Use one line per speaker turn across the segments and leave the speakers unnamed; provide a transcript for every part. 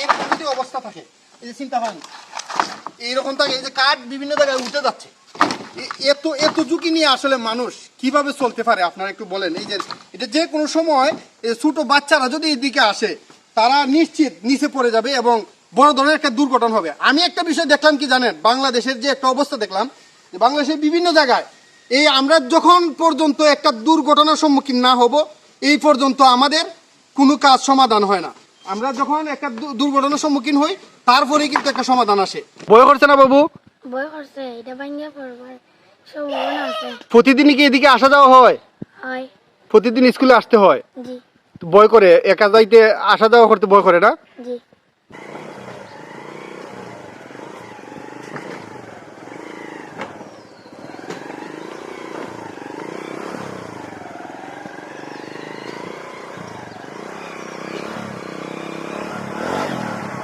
এইরকম যদি অবস্থা থাকে, এই যে চিন্তা ভাবনা এইরকম থাকে, এই যে কাঠ বিভিন্ন জায়গায় উঠে যাচ্ছে, এত এত ঝুঁকি নিয়ে আসলে মানুষ কিভাবে চলতে পারে আপনারা একটু বলেন। এই যে এটা যে কোনো সময় ছোট বাচ্চারা যদি এদিকে আসে তারা নিশ্চিত নিচে পড়ে যাবে এবং বড় ধরনের একটা দুর্ঘটনা হবে। আমি একটা বিষয় দেখলাম কি জানেন, বাংলাদেশের যে একটা অবস্থা দেখলাম, বাংলাদেশের বিভিন্ন জায়গায় এই আমরা যখন পর্যন্ত একটা দুর্ঘটনার সম্মুখীন না হব এই পর্যন্ত আমাদের কোনো কাজ সমাধান হয় না। আমরা যখন একটা দুর্ঘটনার সম্মুখীন হই তারপরেই কিন্তু একটা সমাধান আসে। ভয় করছে না বাবু?
ভয় করছে, এটা ভাঙিয়া পড়বার সম্ভাবনা আছে।
প্রতিদিনই কি এদিকে আসা যাওয়া হয়?
হয়।
প্রতিদিন স্কুলে আসতে হয়?
জি।
ভয় করে? একা যাইতে আসা যাওয়া করতে ভয় করে না?
জি।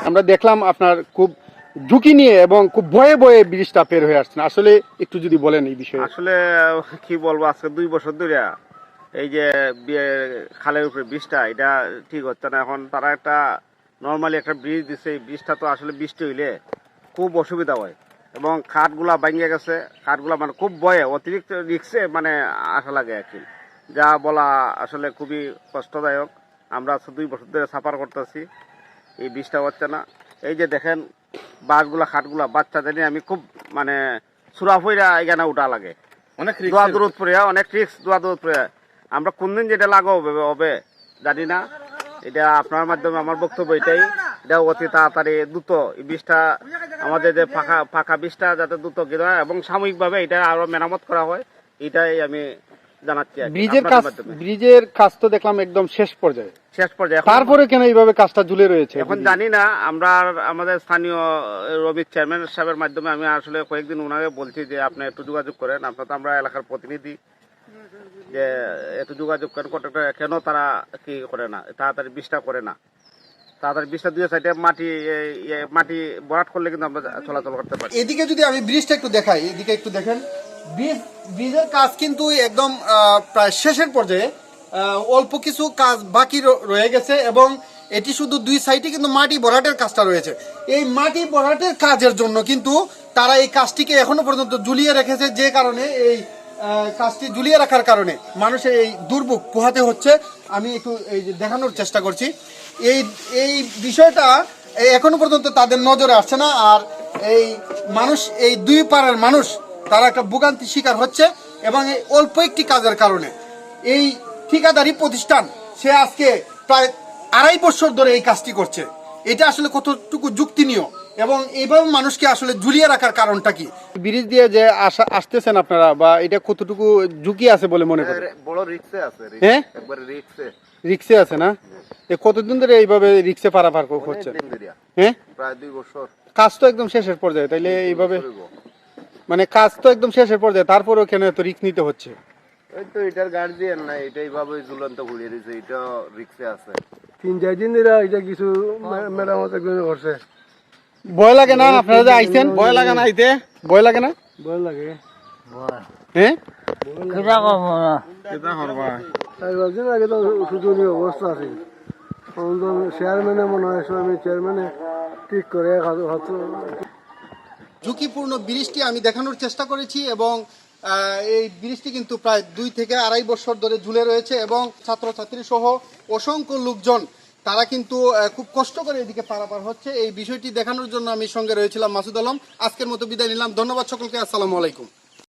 আমরা দেখলাম আপনার খুব ঝুঁকি নিয়ে এবং খুব ভয়ে ভয়ে ব্রিজটা পের হয়ে আসছেন, আসলে একটু যদি বলেন এই বিষয়ে।
আসলে কি বলবো, আজকে 2 বছর ধরে এই যে খালের উপরে ব্রিজটা এটা ঠিক হচ্ছে না। এখন তারা একটা নর্মালি একটা ব্রিজ দিচ্ছে, এই ব্রিজটা তো আসলে বৃষ্টি হইলে খুব অসুবিধা হয় এবং খাটগুলা ভাঙিয়ে গেছে। খাটগুলা মানে খুব ভয়ে অতিরিক্ত রিক্সে মানে আসা লাগে আর কি, যা বলা আসলে খুবই কষ্টদায়ক। আমরা 2 বছর ধরে সাফার করতেছি, এই ব্রিজটা হচ্ছে না। এই যে দেখেন বাসগুলা খাটগুলা বাচ্চাদের নিয়ে আমি খুব মানে সুরাফইরা এখানে উঠা লাগে, অনেক দোয়া দূরত পড়ে, অনেক রিক্স দোয়া দূরত পড়ে। আমরা কোনদিন যেটা লাগো হবে জানি না। এটা আপনার মাধ্যমে আমার বক্তব্য এটাই, এটা অতি তাড়াতাড়ি দ্রুত এই ব্রিজটা আমাদের যে ফাঁকা ব্রিজটা যাতে দ্রুত কিনা এবং সাময়িকভাবে এটা আরো মেরামত করা হয়, এটাই আমি জানাচ্ছি।
ব্রিজের কাজ তো দেখলাম একদম শেষ পর্যায়ে, তারপরে কেন এইভাবে কাজটা ঝুলে রয়েছে
এখন জানি না। আমরা আমাদের স্থানীয় রবি চেয়ারম্যান সাহেবের মাধ্যমে আমি আসলে কয়েকদিন ওনাকে বলছি যে আপনি একটু যোগাযোগ করেন, আপনার তো আমরা এলাকার প্রতিনিধি, যে একটু যোগাযোগ করেন কেন তারা কি করে না, তাড়াতাড়ি ব্রিজটা করে না। তাড়াতাড়ি ব্রিজটা 2 সাইডে মাটি ভরাট করলে কিন্তু আমরা চলাচল করতে পারি।
এদিকে যদি আমি ব্রিজটা একটু দেখাই, এদিকে একটু দেখেন, ব্রিজের কাজ কিন্তু একদম প্রায় শেষের পর্যায়ে, অল্প কিছু কাজ বাকি রয়ে গেছে এবং এটি শুধু 2 সাইডে কিন্তু মাটি ভরাটের কাজটা রয়েছে। এই মাটি ভরাটের কাজের জন্য কিন্তু তারা এই কাজটিকে এখনো পর্যন্ত ঝুলিয়ে রেখেছে, যে কারণে এই কাজটি ঝুলিয়ে রাখার কারণে মানুষের এই দুর্ভোগ পোহাতে হচ্ছে। আমি একটু এই যে দেখানোর চেষ্টা করছি, এই বিষয়টা এখনো পর্যন্ত তাদের নজরে আসছে না। আর এই মানুষ, এই 2 পাড়ার মানুষ তারা একটা ভোগান্তি শিকার হচ্ছে এবং এই অল্প একটি কাজের কারণে এই ঠিকাদারি প্রতিষ্ঠান সে আজকে প্রায় 2.5 বছর ধরে এই কাজটি করছে। এটা আসলে কতটুকু যুক্তিনীয় এবং এইভাবে মানুষকে আসলে ঝুলিয়ে রাখার কারণটা কি? ব্রিজ দিয়ে যে আসতেছেন আপনারা, বা এটা কতটুকু ঝুঁকি আছে বলে মনে করেন?
বড় রিক্সে আছে।
হ্যাঁ,
একবারে
রিক্সে আছে না? কতদিন ধরে এইভাবে রিক্সে পারাপার করছেন? হ্যাঁ,
প্রায় 2 বছর।
কাজ তো একদম শেষের পর্যায়ে, তাইলে এইভাবে মানে কাজ তো একদম শেষের পর্যায়ে, তারপরেও কেন এত রিস্ক নিতে হচ্ছে?
এই তো এটার গার্জিয়ান না, এটা এইভাবে ঝুলন্ত ঘুরিয়ে দিয়েছে, এটা রিক্সে আছে।
3-4 দিন ধরে এটা কিছু মেরামত করছে।
ভয় লাগে না আপনারা যে আইছেন? ভয় লাগে না আইতে? ভয় লাগে না?
ভয় লাগে।
হ্যাঁ,
কেটা করবো না, কেটা করবা? 4-5 দিন আগে তো শোচনীয় অবস্থা আছে। চেয়ারম্যানে মনে হয় চেয়ারম্যানে ঠিক করে
ঝুঁকিপূর্ণ ব্রিজটি আমি দেখানোর চেষ্টা করেছি এবং এই ব্রিজটি কিন্তু প্রায় 2 থেকে 2.5 বছর ধরে ঝুলে রয়েছে এবং ছাত্রছাত্রী সহ অসংখ্য লোকজন তারা কিন্তু খুব কষ্ট করে এদিকে পারাপার হচ্ছে। এই বিষয়টি দেখানোর জন্য আমি সঙ্গে রয়েছিলাম মাসুদ আলম। আজকের মতো বিদায় নিলাম, ধন্যবাদ সকলকে, আসসালামু আলাইকুম।